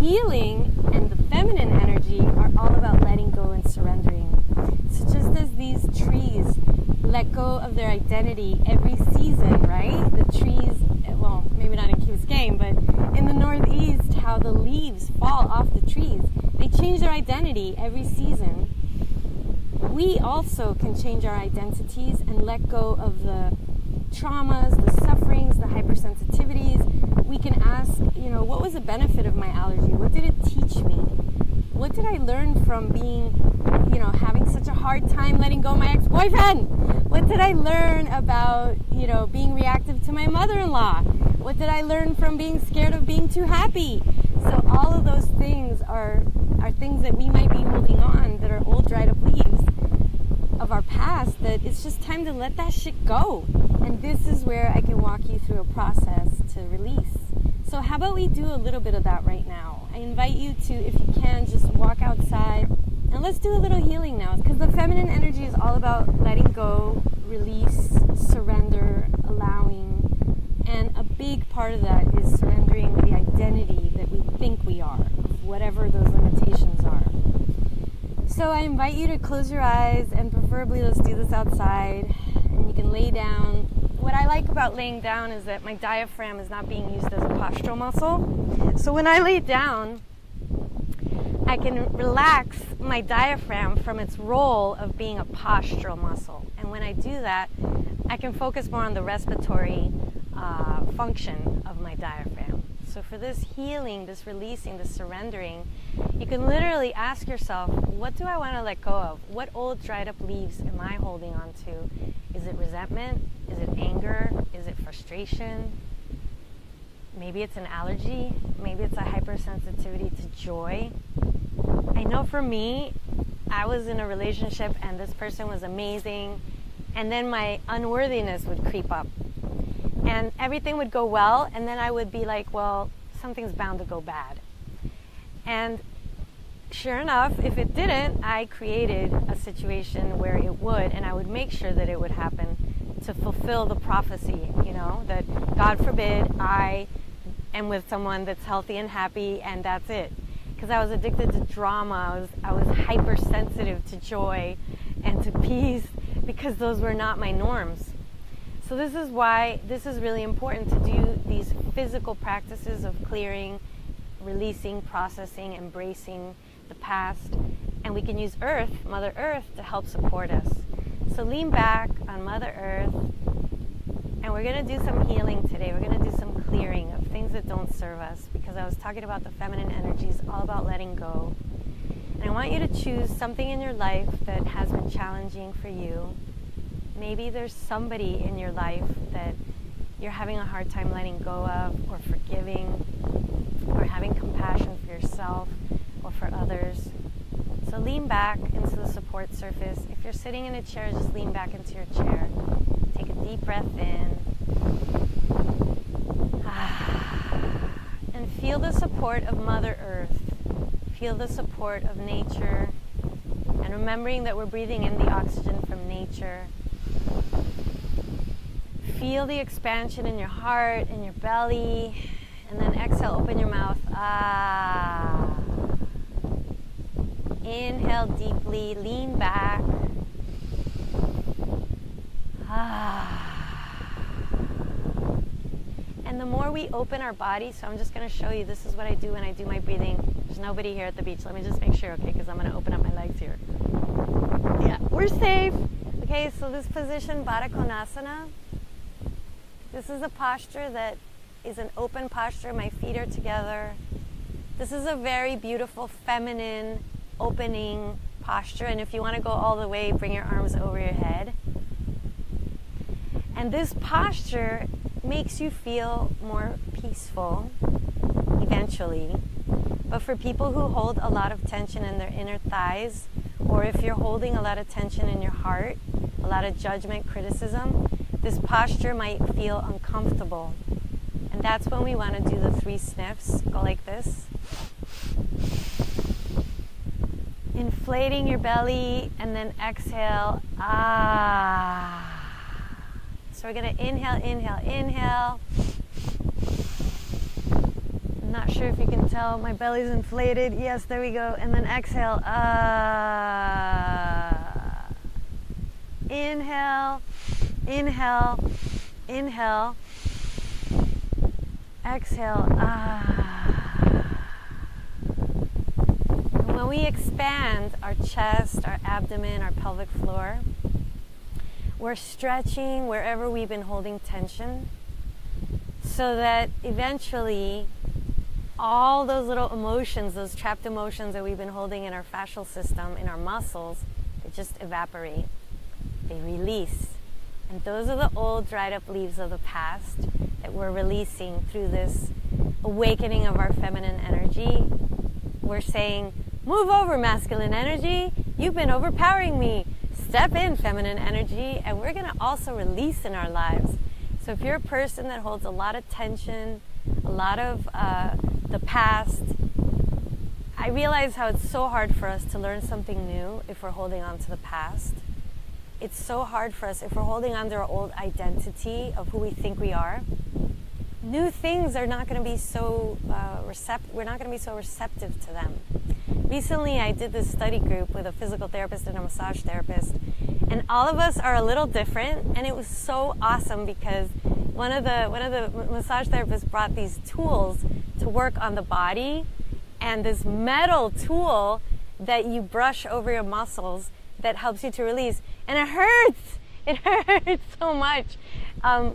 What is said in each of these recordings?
healing and the feminine energy are all about letting go and surrendering. So just as these trees let go of their identity every season, right? The trees, well, maybe not in Key Biscayne, but in the Northeast, how the leaves fall off the trees. They change their identity every season. We also can change our identities and let go of the traumas, the sufferings, the hypersensitivities. We can ask, what was the benefit of my allergy? What did it teach me? What did I learn from being, having such a hard time letting go of my ex-boyfriend? What did I learn about, being reactive to my mother-in-law? What did I learn from being scared of being too happy? So all of those things are things that we might be holding on, that are old dried up leaves of our past, that it's just time to let that shit go. And this is where I can walk you through a process to release. So how about we do a little bit of that right now? I invite you to, if you can, just walk outside and let's do a little healing now, because the feminine energy is all about letting go, release, surrender, allowing. And a big part of that is surrendering the identity that we think we are, whatever those limitations are. So I invite you to close your eyes, and preferably let's do this outside, and you can lay down. What I like about laying down is that my diaphragm is not being used as a postural muscle. So when I lay down, I can relax my diaphragm from its role of being a postural muscle. And when I do that, I can focus more on the respiratory function of my diaphragm. So for this healing, this releasing, this surrendering, you can literally ask yourself, what do I want to let go of? What old dried up leaves am I holding on to? Is it resentment? Is it anger? Is it frustration? Maybe it's an allergy. Maybe it's a hypersensitivity to joy. I know for me, I was in a relationship and this person was amazing, and then my unworthiness would creep up. And everything would go well, and then I would be like, well, something's bound to go bad. And sure enough, if it didn't, I created a situation where it would, and I would make sure that it would happen to fulfill the prophecy, that God forbid I am with someone that's healthy and happy, and that's it. Because I was addicted to drama, I was hypersensitive to joy and to peace, because those were not my norms. So this is why this is really important to do these physical practices of clearing, releasing, processing, embracing the past. And we can use Earth, Mother Earth, to help support us. So lean back on Mother Earth, and we're going to do some healing today. We're going to do some clearing of things that don't serve us, because I was talking about the feminine energies, all about letting go. And I want you to choose something in your life that has been challenging for you. Maybe there's somebody in your life that you're having a hard time letting go of, or forgiving, or having compassion for yourself or for others. So lean back into the support surface. If you're sitting in a chair, just lean back into your chair. Take a deep breath in. And feel the support of Mother Earth. Feel the support of nature. And remembering that we're breathing in the oxygen from nature. Feel the expansion in your heart, in your belly, and then exhale, open your mouth. Inhale deeply, lean back. And the more we open our body, so I'm just going to show you, this is what I do when I do my breathing. There's nobody here at the beach. Let me just make sure, okay, because I'm going to open up my legs here. Yeah, we're safe. Okay, so this position, Baddha Konasana, this is a posture that is an open posture. My feet are together. This is a very beautiful, feminine, opening posture. And if you want to go all the way, bring your arms over your head. And this posture makes you feel more peaceful, eventually. But for people who hold a lot of tension in their inner thighs, or if you're holding a lot of tension in your heart, a lot of judgment, criticism, this posture might feel uncomfortable. And that's when we want to do the 3 sniffs. Go like this. Inflating your belly, and then exhale. So we're going to inhale, inhale, inhale. I'm not sure if you can tell, my belly's inflated. Yes, there we go. And then exhale. Inhale, inhale, inhale. Exhale. And when we expand our chest, our abdomen, our pelvic floor, we're stretching wherever we've been holding tension, so that eventually all those little emotions, those trapped emotions that we've been holding in our fascial system, in our muscles, they just evaporate. They release. And those are the old dried up leaves of the past that we're releasing through this awakening of our feminine energy. We're saying, move over, masculine energy. You've been overpowering me. Step in, feminine energy. And we're going to also release in our lives. So if you're a person that holds a lot of tension, a lot of the past, I realize how it's so hard for us to learn something new if we're holding on to the past. It's so hard for us if we're holding on to our old identity of who we think we are. New things are not going to be so we're not going to be so receptive to them. Recently, I did this study group with a physical therapist and a massage therapist, and all of us are a little different, and it was so awesome because one of the massage therapists brought these tools to work on the body, and this metal tool that you brush over your muscles that helps you to release, and it hurts. It hurts so much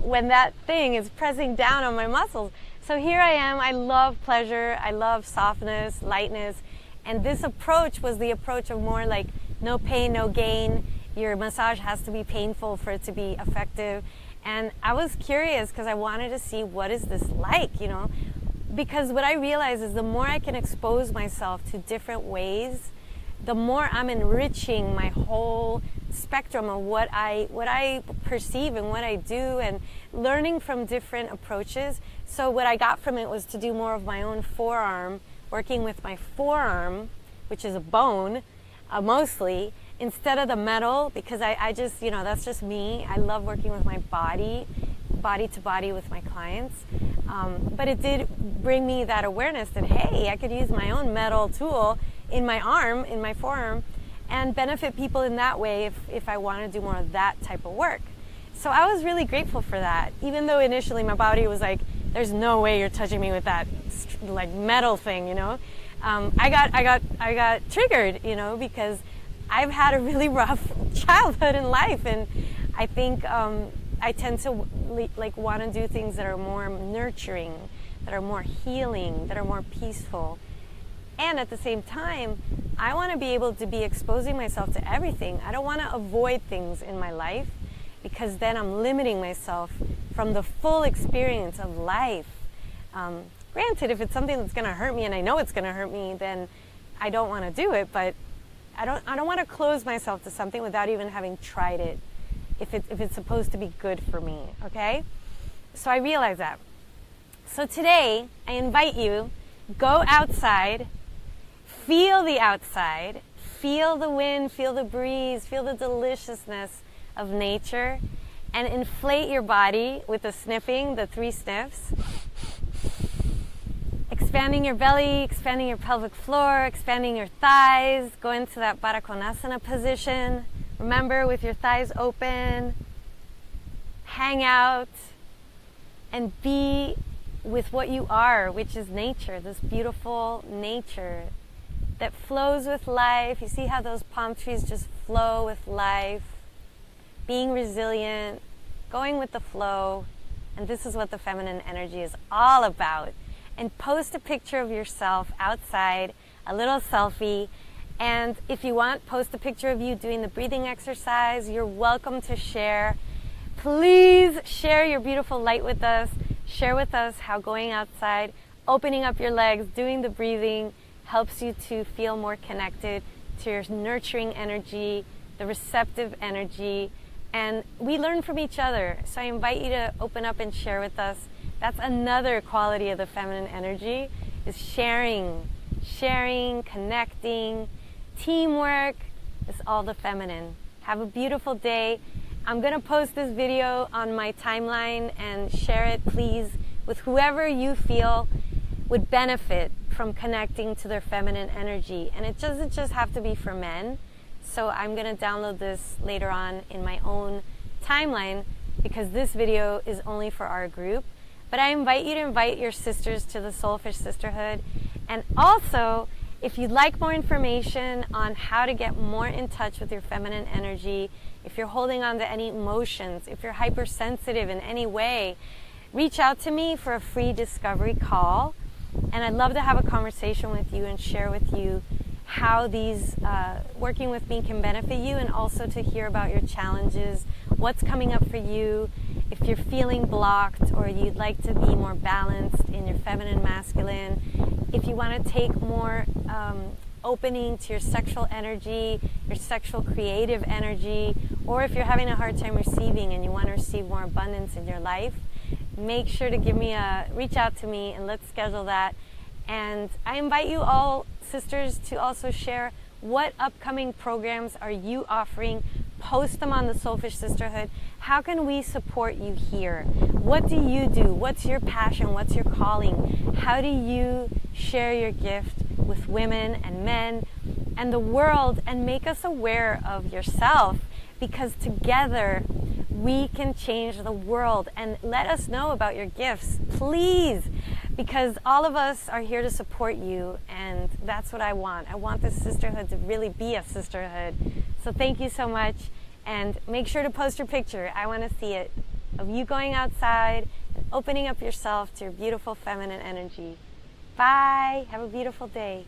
when that thing is pressing down on my muscles. So here I am. I love pleasure. I love softness, lightness. And this approach was the approach of more like no pain, no gain. Your massage has to be painful for it to be effective. And I was curious because I wanted to see what is this like, you know? Because what I realize is the more I can expose myself to different ways, the more I'm enriching my whole spectrum of what I perceive and what I do, and learning from different approaches. So what I got from it was to do more of my own forearm, working with my forearm, which is a bone, mostly, instead of the metal, because I just, you know, that's just me. I love working with my body to body with my clients. But it did bring me that awareness that, hey, I could use my own metal tool in my arm, in my forearm, and benefit people in that way if I want to do more of that type of work. So I was really grateful for that, even though initially my body was like, there's no way you're touching me with that like metal thing, you know. I got triggered, you know, because I've had a really rough childhood in life, and I think I tend to like want to do things that are more nurturing, that are more healing, that are more peaceful. And at the same time, I want to be able to be exposing myself to everything. I don't want to avoid things in my life, because then I'm limiting myself from the full experience of life. Granted, if it's something that's going to hurt me and I know it's going to hurt me, then I don't want to do it. But I don't want to close myself to something without even having tried it, if it's supposed to be good for me, okay? So I realize that. So today, I invite you, go outside, feel the outside, feel the wind, feel the breeze, feel the deliciousness of nature, and inflate your body with the sniffing, the 3 sniffs. Expanding your belly, expanding your pelvic floor, expanding your thighs, go into that Baddha Konasana position. Remember, with your thighs open, hang out, and be with what you are, which is nature, this beautiful nature that flows with life. You see how those palm trees just flow with life, being resilient, going with the flow. And this is what the feminine energy is all about. And post a picture of yourself outside, a little selfie. And if you want, post a picture of you doing the breathing exercise. You're welcome to share. Please share your beautiful light with us. Share with us how going outside, opening up your legs, doing the breathing helps you to feel more connected to your nurturing energy, the receptive energy. And we learn from each other. So I invite you to open up and share with us. That's another quality of the feminine energy, is sharing, connecting, teamwork. It's all the feminine. Have a beautiful day. I'm going to post this video on my timeline and share it, please, with whoever you feel would benefit from connecting to their feminine energy. And it doesn't just have to be for men. So I'm going to download this later on in my own timeline because this video is only for our group. But I invite you to invite your sisters to the Soulfish Sisterhood. And also, if you'd like more information on how to get more in touch with your feminine energy, if you're holding on to any emotions, if you're hypersensitive in any way, reach out to me for a free discovery call. And I'd love to have a conversation with you and share with you how these working with me can benefit you, and also to hear about your challenges, what's coming up for you, if you're feeling blocked or you'd like to be more balanced in your feminine masculine, if you want to take more opening to your sexual energy, your sexual creative energy, or if you're having a hard time receiving and you want to receive more abundance in your life, make sure to reach out to me and let's schedule that. And I invite you all, sisters, to also share what upcoming programs are you offering. Post them on the Soulfish Sisterhood. How can we support you here? What do you do? What's your passion? What's your calling? How do you share your gift with women and men and the world, and make us aware of yourself? Because together we can change the world. And let us know about your gifts, please, because all of us are here to support you, and that's what I want. I want this sisterhood to really be a sisterhood. So thank you so much, and make sure to post your picture. I want to see it, of you going outside and opening up yourself to your beautiful feminine energy. Bye. Have a beautiful day.